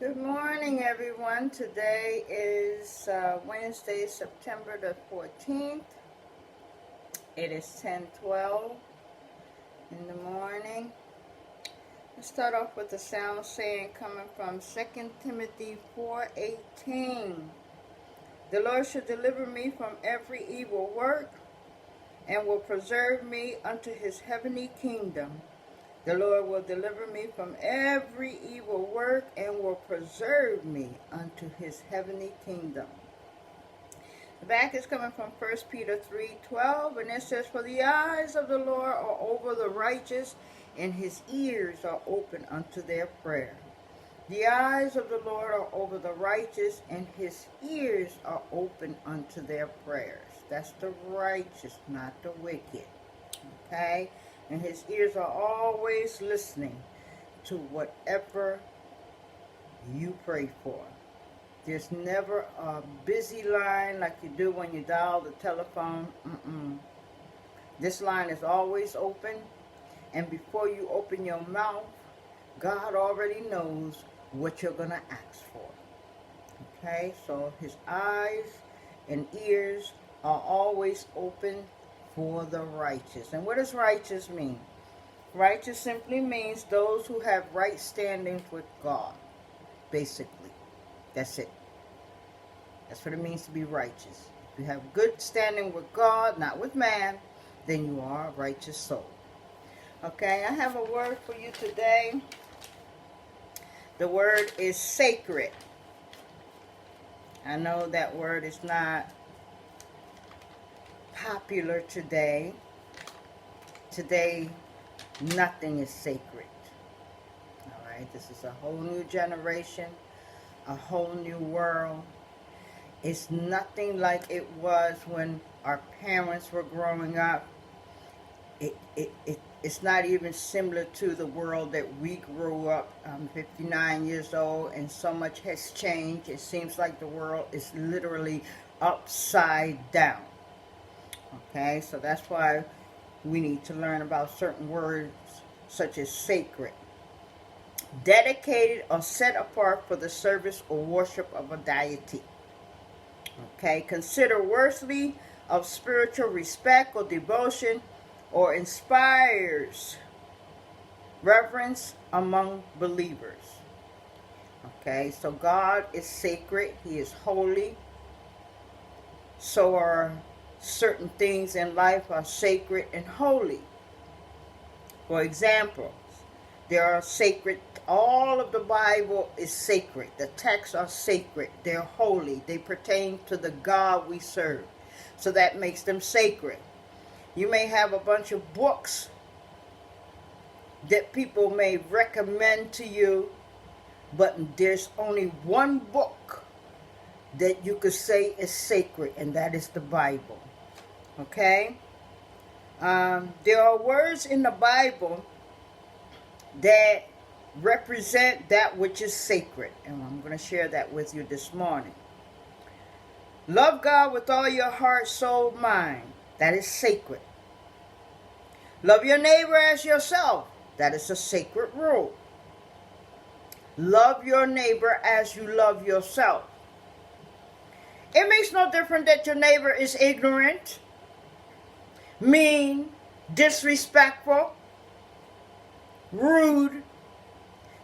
Good morning, everyone. Today is Wednesday, September the 14th. It is 10:12 in the morning. Let's start off with the sound saying coming from 2 Timothy 4:18. The Lord shall deliver me from every evil work and will preserve me unto his heavenly kingdom. The Lord will deliver me from every evil work and will preserve me unto his heavenly kingdom. The back is coming from 1 Peter 3:12, and it says, For the eyes of the Lord are over the righteous, and his ears are open unto their prayer. The eyes of the Lord are over the righteous, and his ears are open unto their prayers. That's the righteous, not the wicked. Okay? And his ears are always listening to whatever you pray for. There's never a busy line like you do when you dial the telephone. This line is always open. And before you open your mouth, God already knows what you're going to ask for. Okay? So his eyes and ears are always open for the righteous. And what does righteous mean? Righteous simply means those who have right standing with God. Basically. That's it. That's what it means to be righteous. If you have good standing with God, not with man, then you are a righteous soul. Okay, I have a word for you today. The word is sacred. I know that word is not popular today. Today, nothing is sacred. All right, this is a whole new generation, a whole new world. It's nothing like it was when our parents were growing up. It's not even similar to the world that we grew up. I'm 59 years old, and so much has changed. It seems like the world is literally upside down. Okay, so that's why we need to learn about certain words such as sacred. Dedicated or set apart for the service or worship of a deity. Okay, consider worthy of spiritual respect or devotion, or inspires reverence among believers. Okay, so God is sacred. He is holy. So are certain things in life are sacred and holy. For example, there are sacred, all of the Bible is sacred. The texts are sacred. They're holy. They pertain to the God we serve. So that makes them sacred. You may have a bunch of books that people may recommend to you, but there's only one book that you could say is sacred, and that is the Bible. Okay? There are words in the Bible that represent that which is sacred, and I'm going to share that with you this morning. Love God with all your heart, soul, mind. That is sacred. Love your neighbor as yourself. That is a sacred rule. Love your neighbor as you love yourself. It makes no difference that your neighbor is ignorant, mean, disrespectful, rude.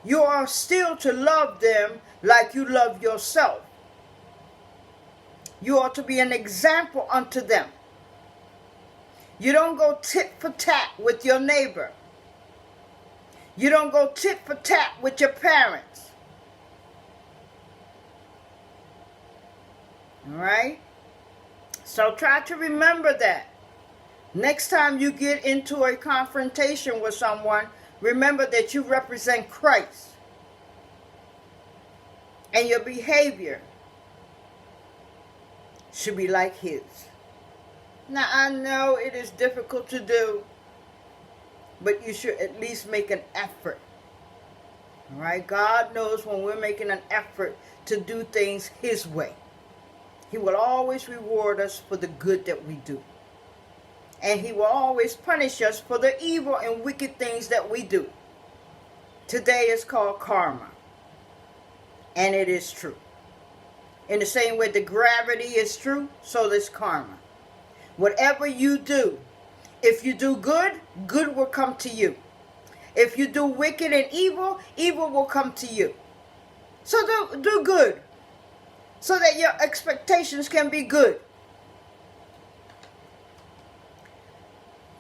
You are still to love them like you love yourself. You are to be an example unto them. You don't go tit for tat with your neighbor. You don't go tit for tat with your parents. All right? So try to remember that. Next time you get into a confrontation with someone, remember that you represent Christ. And your behavior should be like his. Now, I know it is difficult to do, but you should at least make an effort. All right? God knows when we're making an effort to do things his way. He will always reward us for the good that we do. And he will always punish us for the evil and wicked things that we do. Today is called karma. and it is true. In the same way the gravity is true, so is karma. Whatever you do, if you do good, good will come to you. If you do wicked and evil, evil will come to you. So do good, so that your expectations can be good.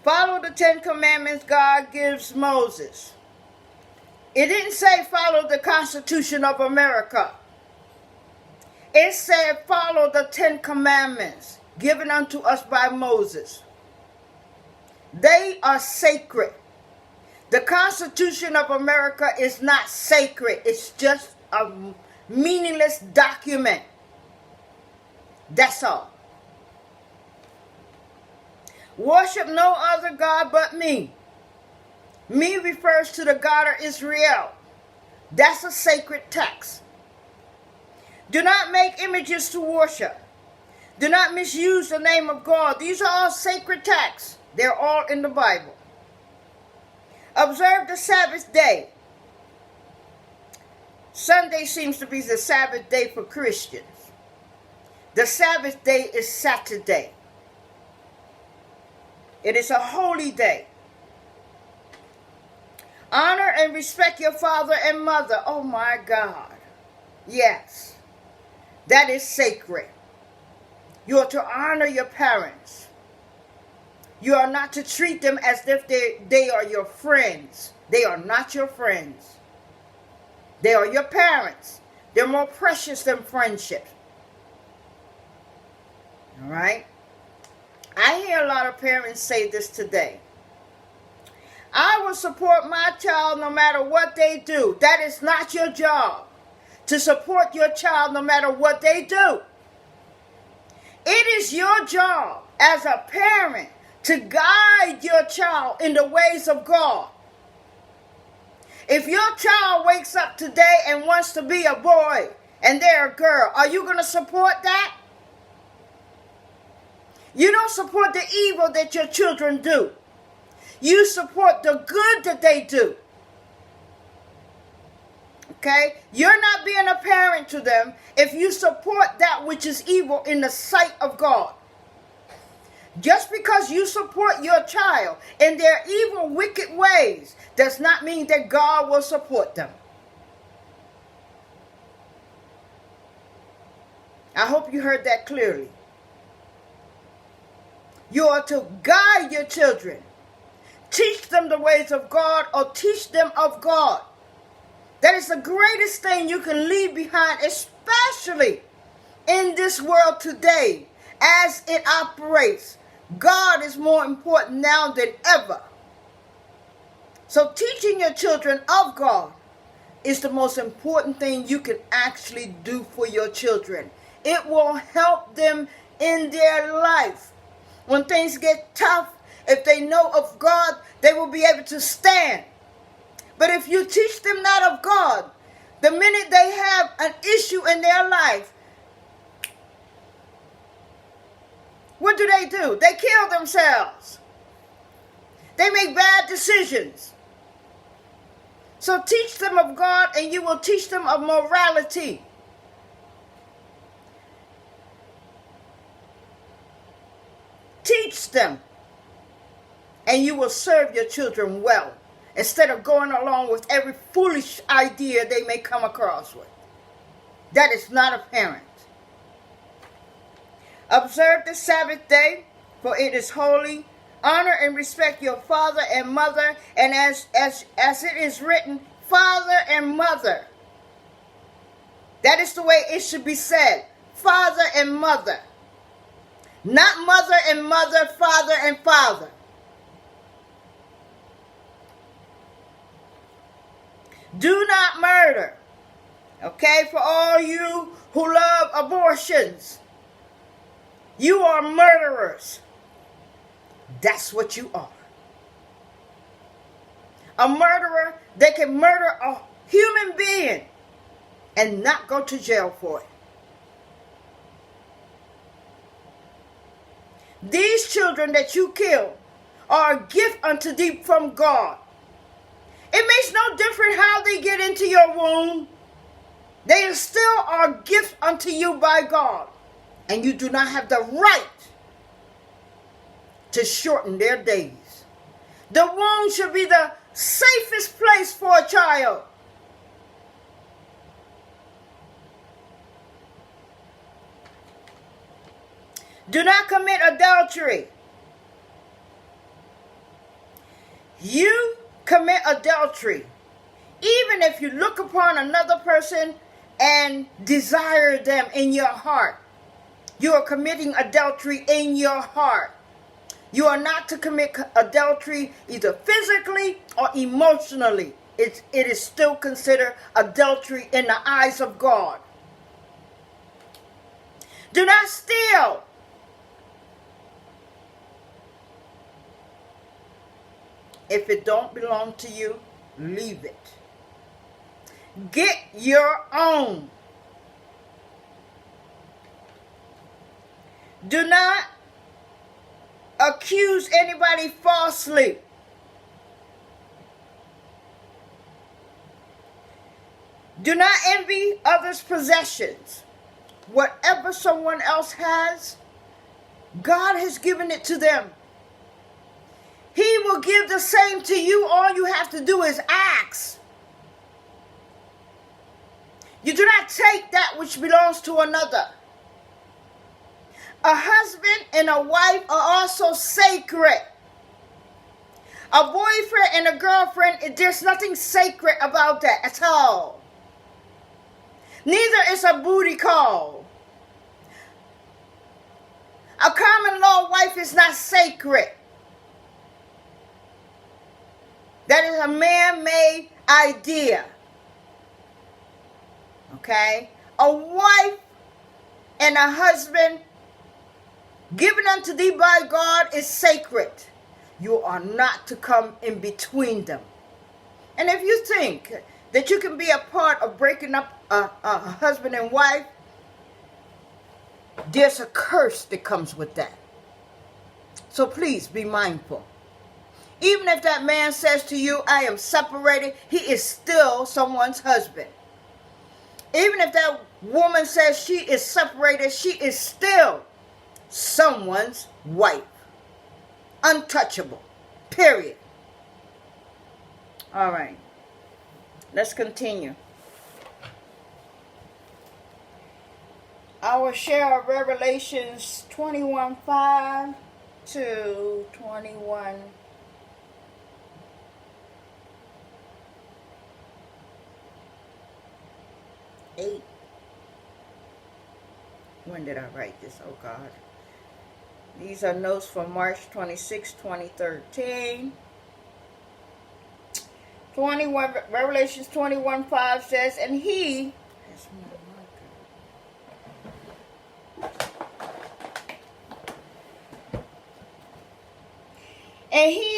Follow the 10 Commandments God gives Moses. It didn't say follow the Constitution of America. It said follow the 10 Commandments given unto us by Moses. They are sacred. The Constitution of America is not sacred. It's just a meaningless document. That's all. Worship no other God but me. Me refers to the God of Israel. That's a sacred text. Do not make images to worship. Do not misuse the name of God. These are all sacred texts. They're all in the Bible. Observe the Sabbath day. Sunday seems to be the Sabbath day for Christians. The Sabbath day is Saturday. It is a holy day. Honor and respect your father and mother. Oh my God. Yes. That is sacred. You are to honor your parents. You are not to treat them as if they are your friends. They are not your friends. They are your parents. They're more precious than friendship. All right? I hear a lot of parents say this today. I will support my child no matter what they do. That is not your job, to support your child no matter what they do. It is your job as a parent to guide your child in the ways of God. If your child wakes up today and wants to be a boy and they're a girl, are you going to support that? You don't support the evil that your children do. You support the good that they do. Okay? You're not being a parent to them if you support that which is evil in the sight of God. Just because you support your child in their evil, wicked ways does not mean that God will support them. I hope you heard that clearly. You are to guide your children. Teach them the ways of God, or teach them of God. That is the greatest thing you can leave behind, especially in this world today as it operates. God is more important now than ever. So teaching your children of God is the most important thing you can actually do for your children. It will help them in their life. When things get tough, if they know of God, they will be able to stand. But if you teach them not of God, the minute they have an issue in their life, what do? They kill themselves. They make bad decisions. So teach them of God, and you will teach them of morality. Teach them, and you will serve your children well, instead of going along with every foolish idea they may come across with. That is not a parent. Observe the Sabbath day, for it is holy. Honor and respect your father and mother, and as it is written, father and mother. That is the way it should be said, father and mother. Not mother and mother, father and father. Do not murder. Okay, for all you who love abortions, you are murderers. That's what you are. A murderer, they can murder a human being and not go to jail for it. These children that you kill are a gift unto thee from God. It makes no difference how they get into your womb. They still are gifts unto you by God. And you do not have the right to shorten their days. The womb should be the safest place for a child. Do not commit adultery. You commit adultery even if you look upon another person and desire them in your heart. You are committing adultery in your heart. You are not to commit adultery either physically or emotionally. It is still considered adultery in the eyes of God. Do not steal. If it don't belong to you, leave it. Get your own. Do not accuse anybody falsely. Do not envy others' possessions. Whatever someone else has, God has given it to them. He will give the same to you. All you have to do is ask. You do not take that which belongs to another. A husband and a wife are also sacred. A boyfriend and a girlfriend, there's nothing sacred about that at all. Neither is a booty call. A common law wife is not sacred. That is a man-made idea. Okay? A wife and a husband given unto thee by God is sacred. You are not to come in between them. And if you think that you can be a part of breaking up a husband and wife, there's a curse that comes with that. So please be mindful. Even if that man says to you, I am separated, he is still someone's husband. Even if that woman says she is separated, she is still someone's wife. Untouchable. Period. All right. Let's continue. I will share Revelations 21:5 to 21:8. When did I write this? Oh, God. These are notes from March 26, 2013. Revelations 21:5 says, and he,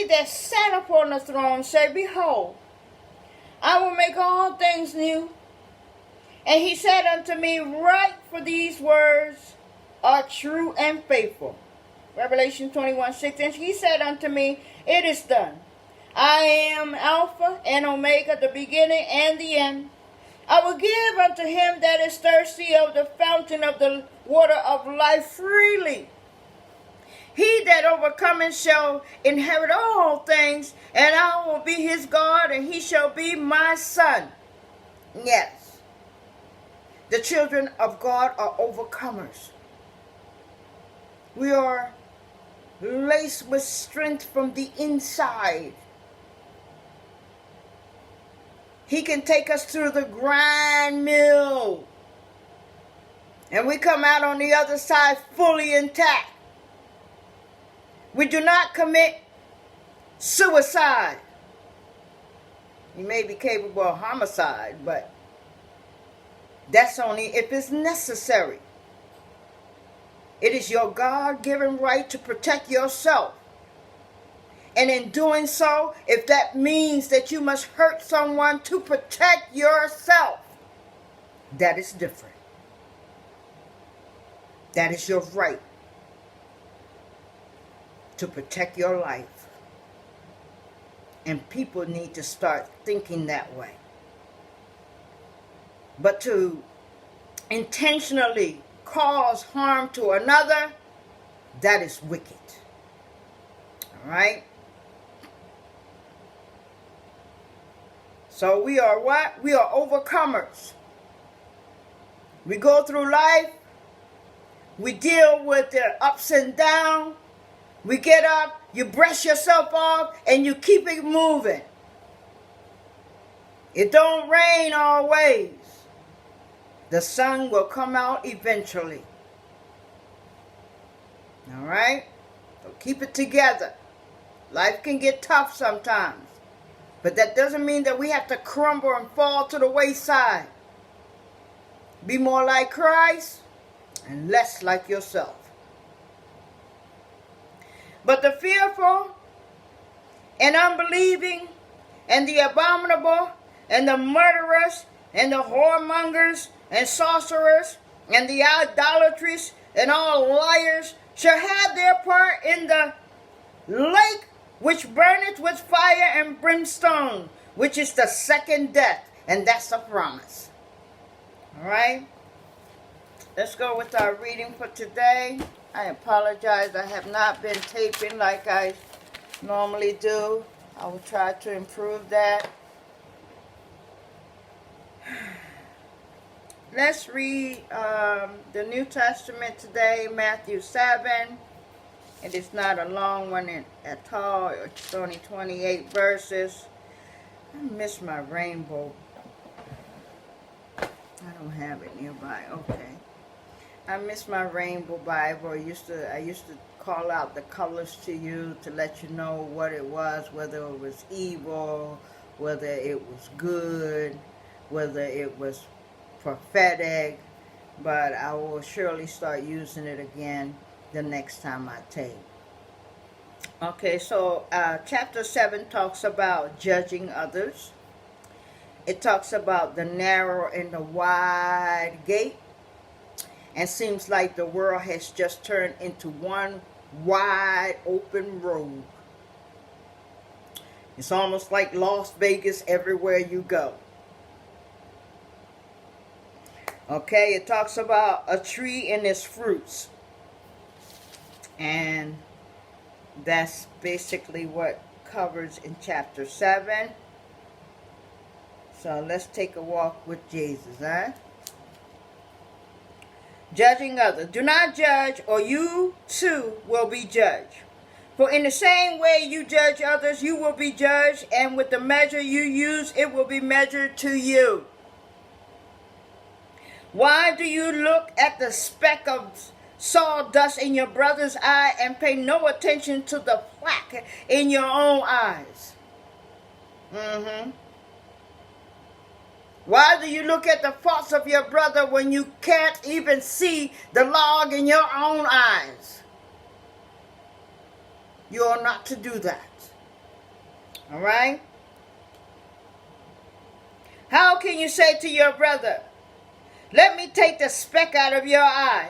that sat upon the throne said, behold, I will make all things new. And he said unto me, write, for these words are true and faithful. Revelation 21:6. And he said unto me, it is done. I am Alpha and Omega, the beginning and the end. I will give unto him that is thirsty of the fountain of the water of life freely. He that overcometh shall inherit all things, and I will be his God, and he shall be my son. Yes, the children of God are overcomers. We are laced with strength from the inside. He can take us through the grind mill, and we come out on the other side fully intact. We do not commit suicide. You may be capable of homicide, but that's only if it's necessary. It is your God-given right to protect yourself. And in doing so, if that means that you must hurt someone to protect yourself, that is different. That is your right to protect your life. And people need to start thinking that way. But to intentionally cause harm to another, that is wicked. All right? So we are what? We are overcomers. We go through life. We deal with the ups and downs. We get up, you brush yourself off, and you keep it moving. It don't rain always. The sun will come out eventually. All right? So keep it together. Life can get tough sometimes. But that doesn't mean that we have to crumble and fall to the wayside. Be more like Christ and less like yourself. But the fearful and unbelieving and the abominable and the murderers and the whoremongers and sorcerers and the idolatries and all liars shall have their part in the lake which burneth with fire and brimstone, which is the second death. And that's a promise. All right? Let's go with our reading for today. I apologize. I have not been taping like I normally do. I will try to improve that. Let's read the New Testament today, Matthew 7. It is not a long one at all. It's only 28 verses. I miss my rainbow. I don't have it nearby. Okay. I miss my rainbow Bible. I used to call out the colors to you to let you know what it was, whether it was evil, whether it was good, whether it was prophetic. But I will surely start using it again the next time I tape. Okay, so chapter 7 talks about judging others. It talks about the narrow and the wide gate. And seems like the world has just turned into one wide open road. It's almost like Las Vegas everywhere you go. Okay, it talks about a tree and its fruits. And that's basically what covers in chapter 7. So let's take a walk with Jesus, huh? Judging others. Do not judge, or you too will be judged. For in the same way you judge others, you will be judged, and with the measure you use, it will be measured to you. Why do you look at the speck of sawdust in your brother's eye and pay no attention to the plaque in your own eyes? Why do you look at the faults of your brother when you can't even see the log in your own eyes? You are not to do that. All right? How can you say to your brother, let me take the speck out of your eye,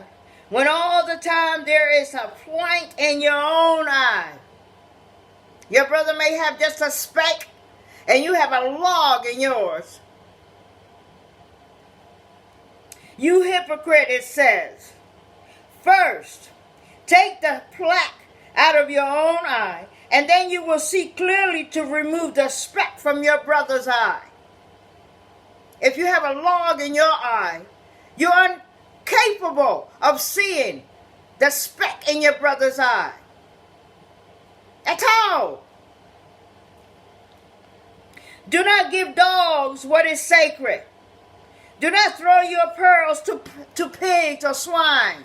when all the time there is a plank in your own eye? Your brother may have just a speck, and you have a log in yours. You hypocrite, it says. First, take the plaque out of your own eye, and then you will see clearly to remove the speck from your brother's eye. If you have a log in your eye, you're incapable of seeing the speck in your brother's eye. At all. Do not give dogs what is sacred. Do not throw your pearls to pigs or swines.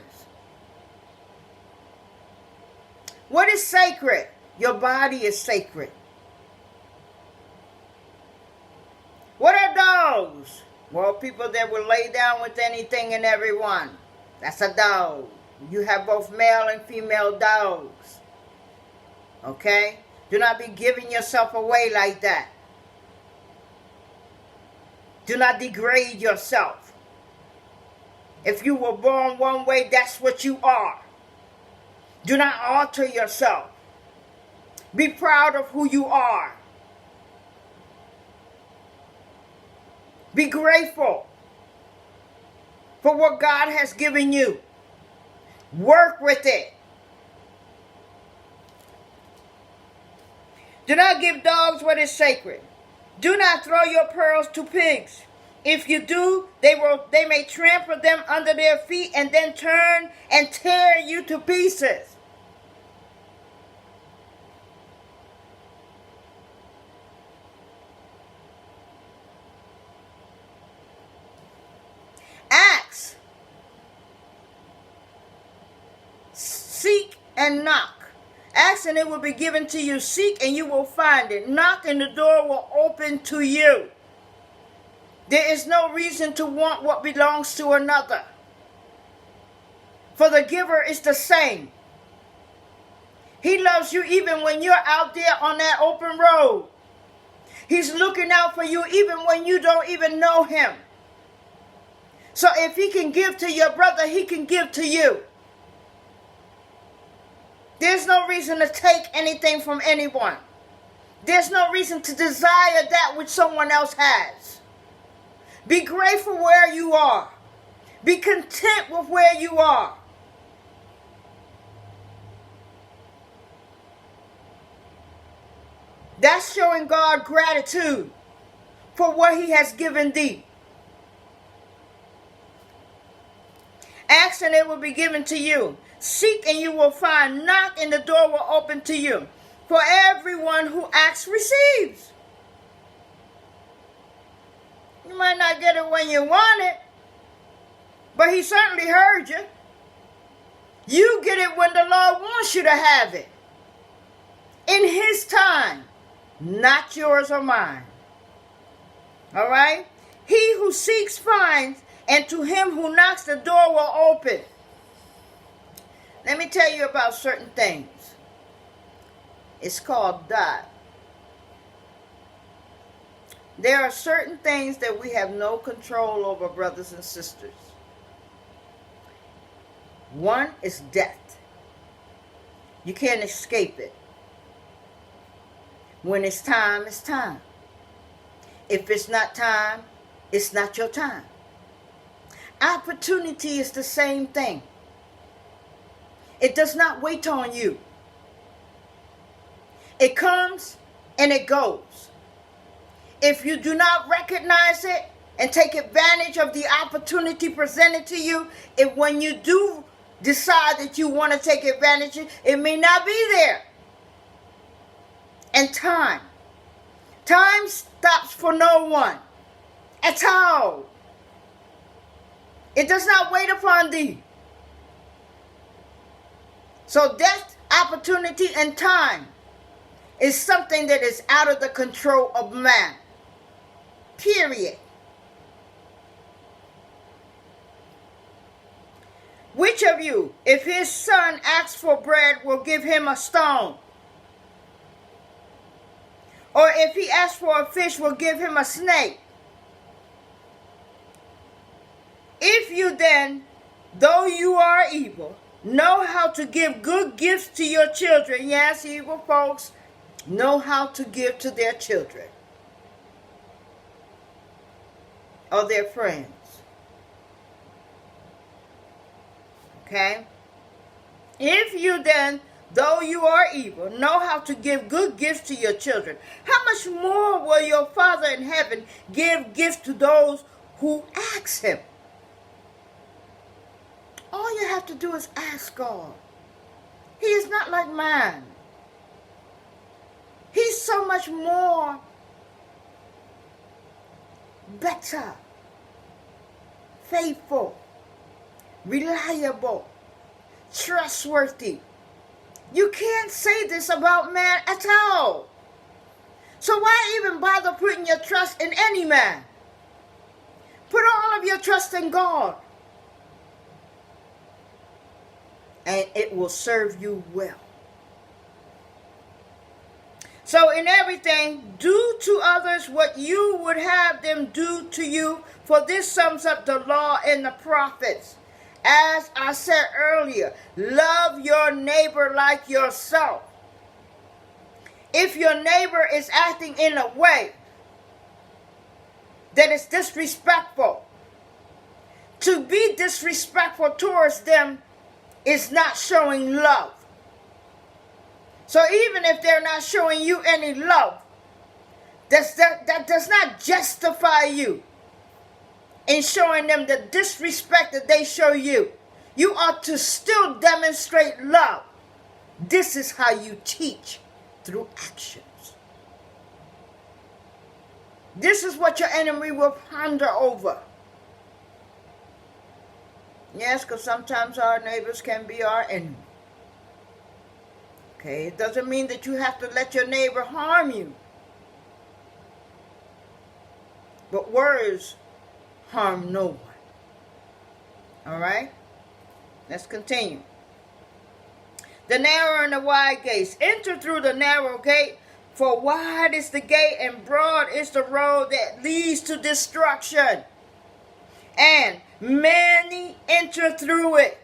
What is sacred? Your body is sacred. What are dogs? Well, people that will lay down with anything and everyone. That's a dog. You have both male and female dogs. Okay? Do not be giving yourself away like that. Do not degrade yourself. If you were born one way, that's what you are. Do not alter yourself. Be proud of who you are. Be grateful. for what God has given you. Work with it. Do not give dogs what is sacred. Do not throw your pearls to pigs. If you do, they may trample them under their feet and then turn and tear you to pieces. Ask, seek, and knock. Ask and it will be given to you. Seek and you will find it. Knock and the door will open to you. There is no reason to want what belongs to another. For the giver is the same. He loves you even when you're out there on that open road. He's looking out for you even when you don't even know him. So if he can give to your brother, he can give to you. There's no reason to take anything from anyone. There's no reason to desire that which someone else has. Be grateful where you are. Be content with where you are. That's showing God gratitude for what he has given thee. Ask and it will be given to you. Seek and you will find. Knock and the door will open to you. For everyone who asks receives. You might not get it when you want it, but he certainly heard you. You get it when the Lord wants you to have it. In his time, not yours or mine. All right? He who seeks finds, and to him who knocks the door will open. Let me tell you about certain things. It's called that. There are certain things that we have no control over, brothers and sisters. One is death. You can't escape it. When it's time, it's time. If it's not time, it's not your time. Opportunity is the same thing. It does not wait on you. It comes and it goes. If you do not recognize it and take advantage of the opportunity presented to you, if when you do decide that you want to take advantage of it, it may not be there. And time stops for no one at all. It does not wait upon thee. So death, opportunity, and time is something that is out of the control of man. Period. Which of you, if his son asks for bread, will give him a stone? Or if he asks for a fish, will give him a snake? If you then, though you are evil, know how to give good gifts to your children, yes, evil folks know how to give to their children or their friends. Okay? If you then, though you are evil, know how to give good gifts to your children, how much more will your Father in heaven give gifts to those who ask him? All you have to do is ask God. He is not like man. He's so much more better, faithful, reliable, trustworthy. You can't say this about man at all. So why even bother putting your trust in any man? Put all of your trust in God. And it will serve you well. So in everything, do to others what you would have them do to you, for this sums up the law and the prophets. As I said earlier, love your neighbor like yourself. If your neighbor is acting in a way that is disrespectful, to be disrespectful towards them is not showing love. So even if they're not showing you any love, that does not justify you in showing them the disrespect that they show you. You ought to still demonstrate love. This is how you teach, through actions. This is what your enemy will ponder over. Yes, because sometimes our neighbors can be our enemy. Okay, it doesn't mean that you have to let your neighbor harm you. But words harm no one. All right? Let's continue. The narrow and the wide gates. Enter through the narrow gate, for wide is the gate and broad is the road that leads to destruction. And many enter through it.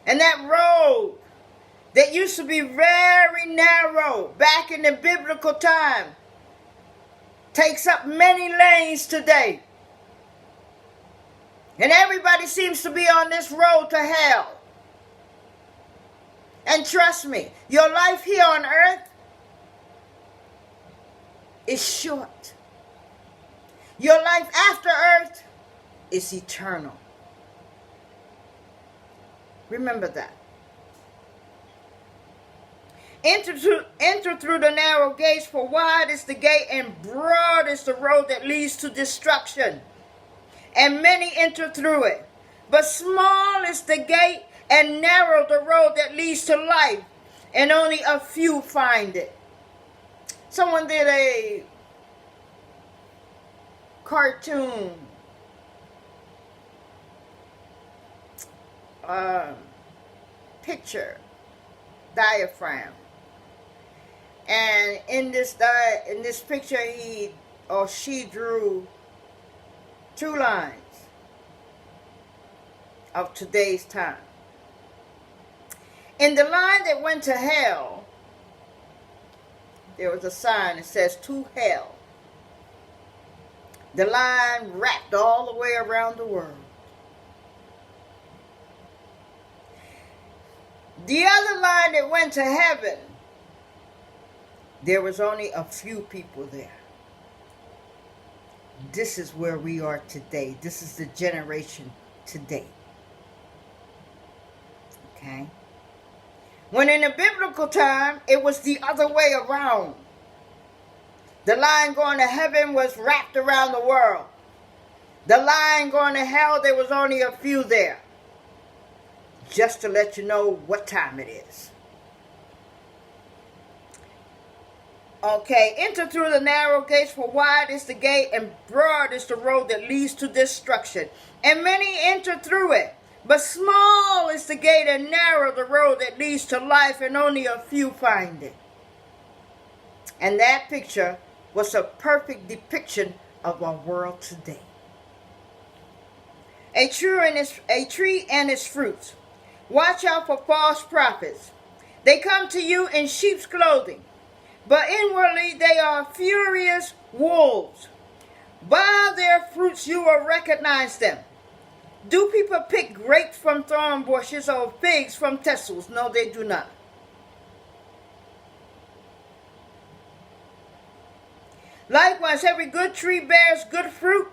And that road that used to be very narrow back in the biblical time takes up many lanes today. And everybody seems to be on this road to hell. And trust me, your life here on earth is short. Your life after earth is eternal. Remember that. Enter through the narrow gates, for wide is the gate and broad is the road that leads to destruction. And many enter through it. But small is the gate and narrow the road that leads to life, and only a few find it. Someone did a cartoon picture diagram, and in this picture he or she drew two lines of today's time. In the line that went to hell, there was a sign that says "To Hell." The line wrapped all the way around the world. The other line that went to heaven, there was only a few people there. This is where we are today. This is the generation today. Okay? When in the biblical time, it was the other way around. The line going to heaven was wrapped around the world. The line going to hell, there was only a few there. Just to let you know what time it is. Okay, enter through the narrow gates, for wide is the gate and broad is the road that leads to destruction. And many enter through it. But small is the gate and narrow the road that leads to life, and only a few find it. And that picture was a perfect depiction of our world today. A tree and its fruits. Watch out for false prophets. They come to you in sheep's clothing, but inwardly they are furious wolves. By their fruits you will recognize them. Do people pick grapes from thorn bushes or figs from thistles? No, they do not. Likewise, every good tree bears good fruit,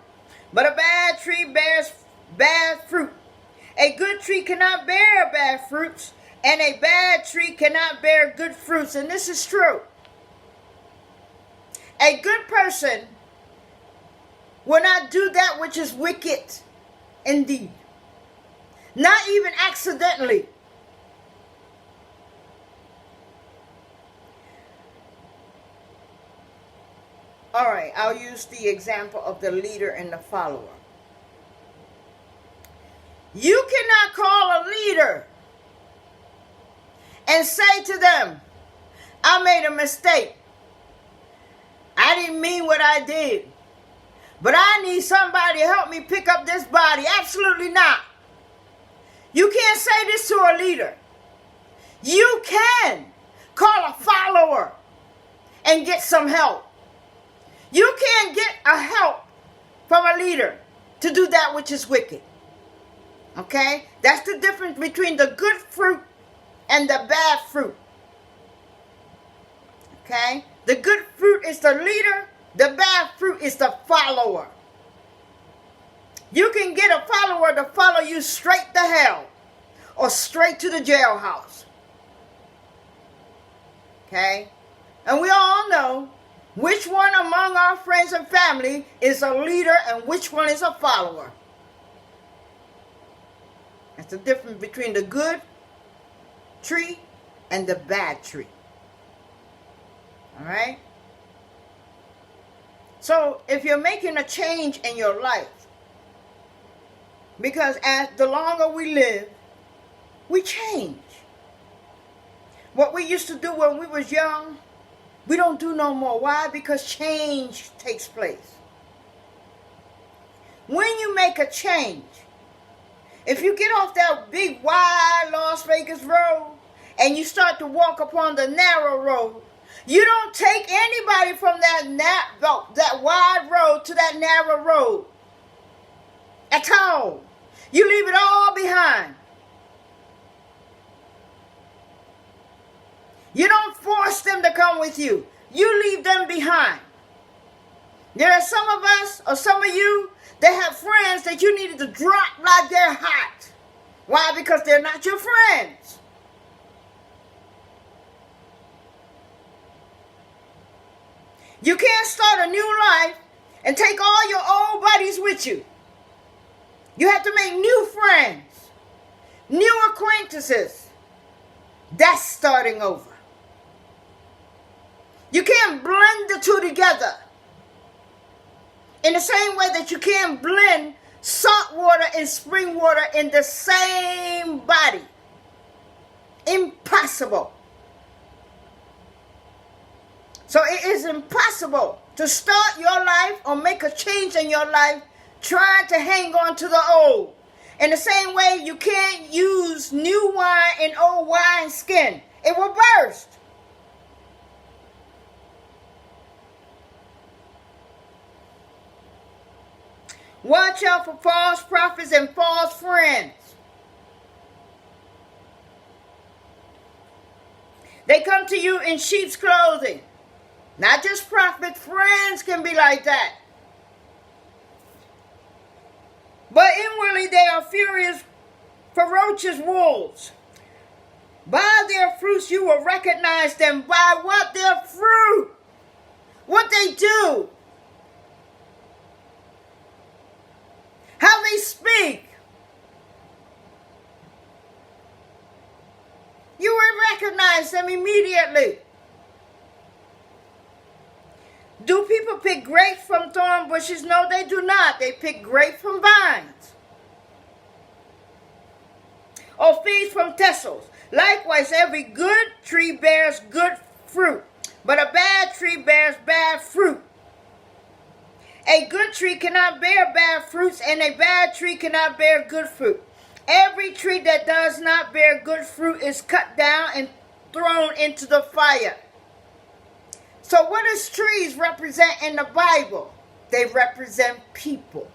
but a bad tree bears bad fruit. A good tree cannot bear bad fruits, and a bad tree cannot bear good fruits. And this is true. A good person will not do that which is wicked indeed. Not even accidentally. All right, I'll use the example of the leader and the follower. You cannot call a leader and say to them, I made a mistake. I didn't mean what I did. But I need somebody to help me pick up this body. Absolutely not. You can't say this to a leader. You can call a follower and get some help. You can't get a help from a leader to do that which is wicked. Okay? That's the difference between the good fruit and the bad fruit. Okay? The good fruit is the leader. The bad fruit is the follower. You can get a follower to follow you straight to hell or straight to the jailhouse. Okay? And we all know which one among our friends and family is a leader and which one is a follower. That's the difference between the good tree and the bad tree. All right? So if you're making a change in your life, because as the longer we live, we change. What we used to do when we was young, we don't do no more. Why? Because change takes place. When you make a change, if you get off that big wide Las Vegas road and you start to walk upon the narrow road, you don't take anybody from that wide road to that narrow road at all. You leave it all behind. You don't force them to come with you. You leave them behind. There are some of us, or some of you, that have friends that you needed to drop like they're hot. Why? Because they're not your friends. You can't start a new life and take all your old buddies with you. You have to make new friends, new acquaintances. That's starting over. You can't blend the two together. In the same way that you can't blend salt water and spring water in the same body. Impossible. So it is impossible to start your life or make a change in your life trying to hang on to the old. In the same way you can't use new wine in old wine skin. It will burst. Watch out for false prophets and false friends. They come to you in sheep's clothing. Not just prophets, friends can be like that. But inwardly they are furious, ferocious wolves. By their fruits you will recognize them. By what? Their fruit. What they do. How they speak. You will recognize them immediately. Do people pick grapes from thorn bushes? No, they do not. They pick grapes from vines. Or figs from thistles. Likewise, every good tree bears good fruit, but a bad tree bears bad fruit. A good tree cannot bear bad fruits, and a bad tree cannot bear good fruit. Every tree that does not bear good fruit is cut down and thrown into the fire. So what does trees represent in the Bible? They represent people.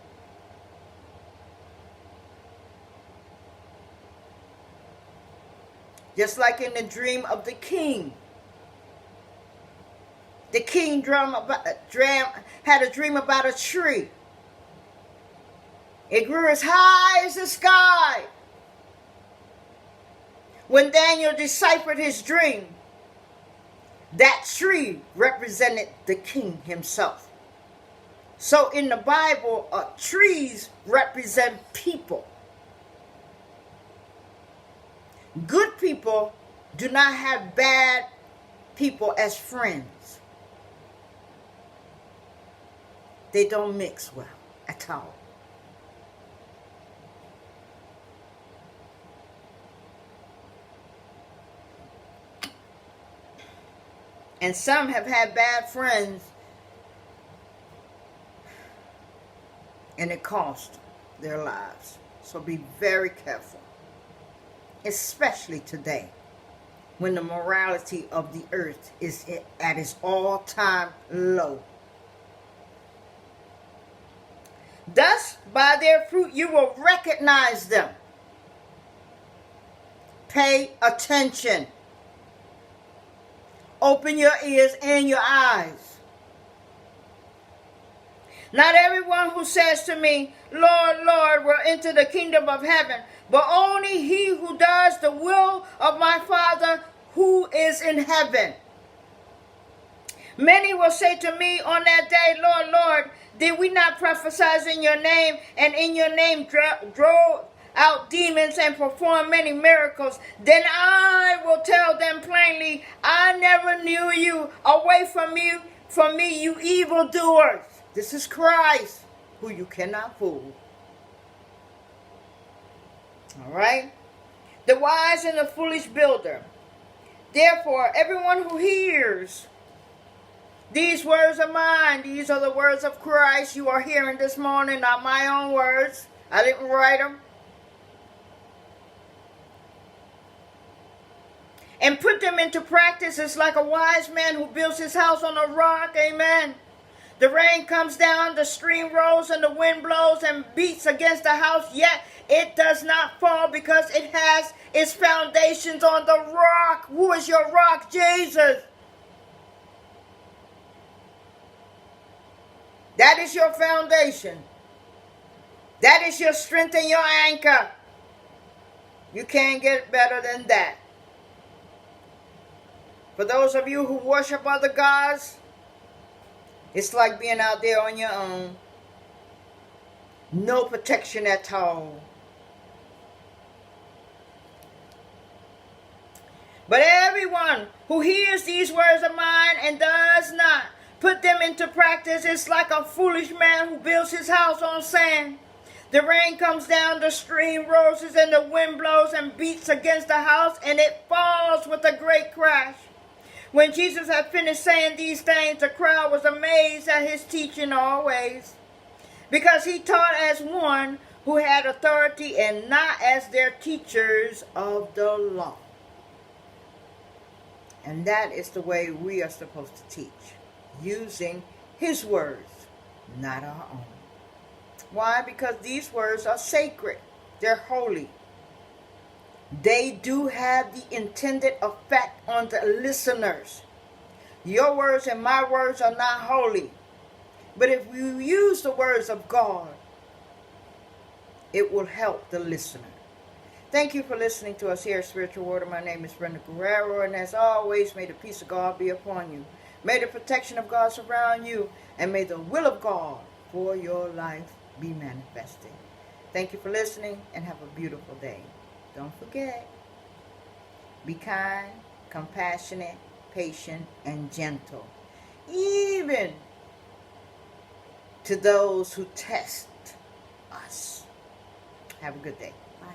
Just like in the dream of the king. The king had a dream about a tree. It grew as high as the sky. When Daniel deciphered his dream, that tree represented the king himself. So in the Bible, trees represent people. Good people do not have bad people as friends. They don't mix well at all. And some have had bad friends, and it cost their lives. So be very careful, especially today, when the morality of the earth is at its all-time low. Thus, by their fruit you will recognize them. pay attention. Open your ears and your eyes. Not everyone who says to me, Lord, Lord, will enter the kingdom of heaven, but only he who does the will of my Father who is in heaven. Many will say to me on that day, Lord, Lord, did we not prophesy in your name, and in your name drove out demons and perform many miracles? Then I will tell them plainly, I never knew you. Away from me, you evildoers. This is Christ, who you cannot fool. All right? The wise and the foolish builder. Therefore, everyone who hears these words of mine, these are the words of Christ you are hearing this morning, not my own words. I didn't write them. And put them into practice is like a wise man who builds his house on a rock. Amen. The rain comes down, the stream rolls, and the wind blows and beats against the house, yet it does not fall because it has its foundations on the rock. Who is your rock? Jesus. That is your foundation. That is your strength and your anchor. You can't get better than that. For those of you who worship other gods, it's like being out there on your own. No protection at all. But everyone who hears these words of mine and does not put them into practice is like a foolish man who builds his house on sand. The rain comes down, the stream rises, and the wind blows and beats against the house, and it falls with a great crash. When Jesus had finished saying these things, the crowd was amazed at his teaching always, because he taught as one who had authority and not as their teachers of the law. And that is the way we are supposed to teach, using his words, not our own. Why? Because these words are sacred. They're holy. They do have the intended effect on the listeners. Your words and my words are not holy. But if you use the words of God, it will help the listener. Thank you for listening to us here at Spiritual Water. My name is Brenda Guerrero, and as always, may the peace of God be upon you. May the protection of God surround you, and may the will of God for your life be manifested. Thank you for listening, and have a beautiful day. Don't forget, be kind, compassionate, patient, and gentle, even to those who test us. Have a good day. Bye.